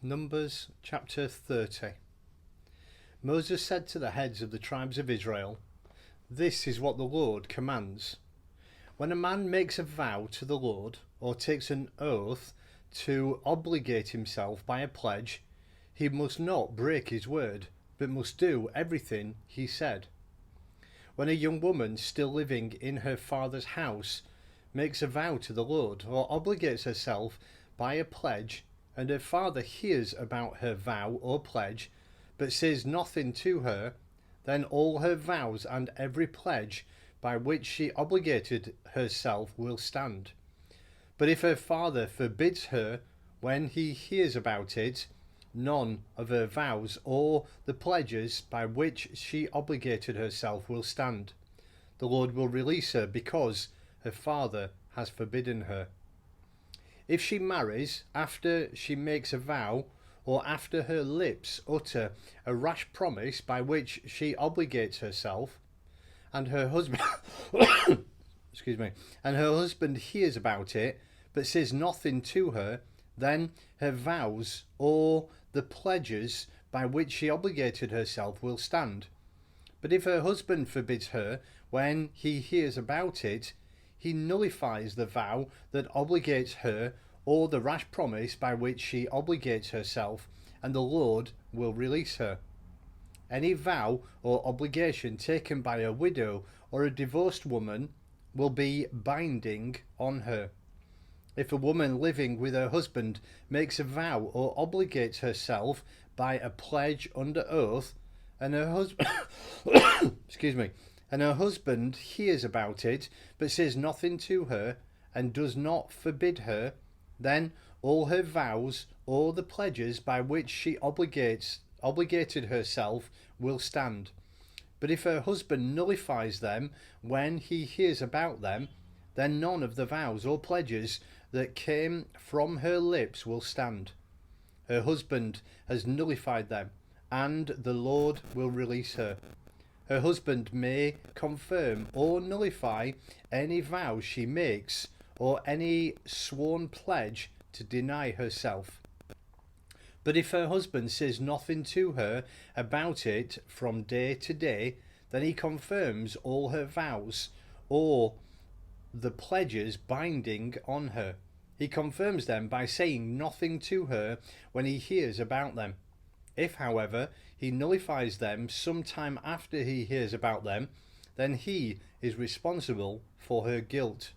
Numbers chapter 30. Moses said to the heads of the tribes of Israel, "This is what the Lord commands. When a man makes a vow to the Lord or takes an oath to obligate himself by a pledge, he must not break his word, but must do everything he said. When a young woman still living in her father's house makes a vow to the Lord or obligates herself by a pledge, and her father hears about her vow or pledge, but says nothing to her, then all her vows and every pledge by which she obligated herself will stand. But if her father forbids her when he hears about it, none of her vows or the pledges by which she obligated herself will stand. The Lord will release her because her father has forbidden her. If she marries after she makes a vow, or after her lips utter a rash promise by which she obligates herself, and her husband and her husband hears about it, but says nothing to her, then her vows or the pledges by which she obligated herself will stand. But if her husband forbids her when he hears about it, he nullifies the vow that obligates her or the rash promise by which she obligates herself, and the Lord will release her. Any vow or obligation taken by a widow or a divorced woman will be binding on her. If a woman living with her husband makes a vow or obligates herself by a pledge under oath, and her husband and her husband hears about it but says nothing to her and does not forbid her, then all her vows or the pledges by which she obligated herself will stand. But if her husband nullifies them when he hears about them, then none of the vows or pledges that came from her lips will stand. Her husband has nullified them, and the Lord will release her. Her husband may confirm or nullify any vow she makes or any sworn pledge to deny herself. But if her husband says nothing to her about it from day to day, then he confirms all her vows or the pledges binding on her. He confirms them by saying nothing to her when he hears about them. If, however, he nullifies them some time after he hears about them, then he is responsible for her guilt.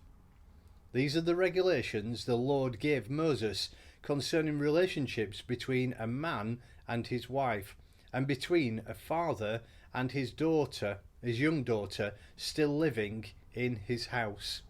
These are the regulations the Lord gave Moses concerning relationships between a man and his wife, and between a father and his daughter, his young daughter, still living in his house.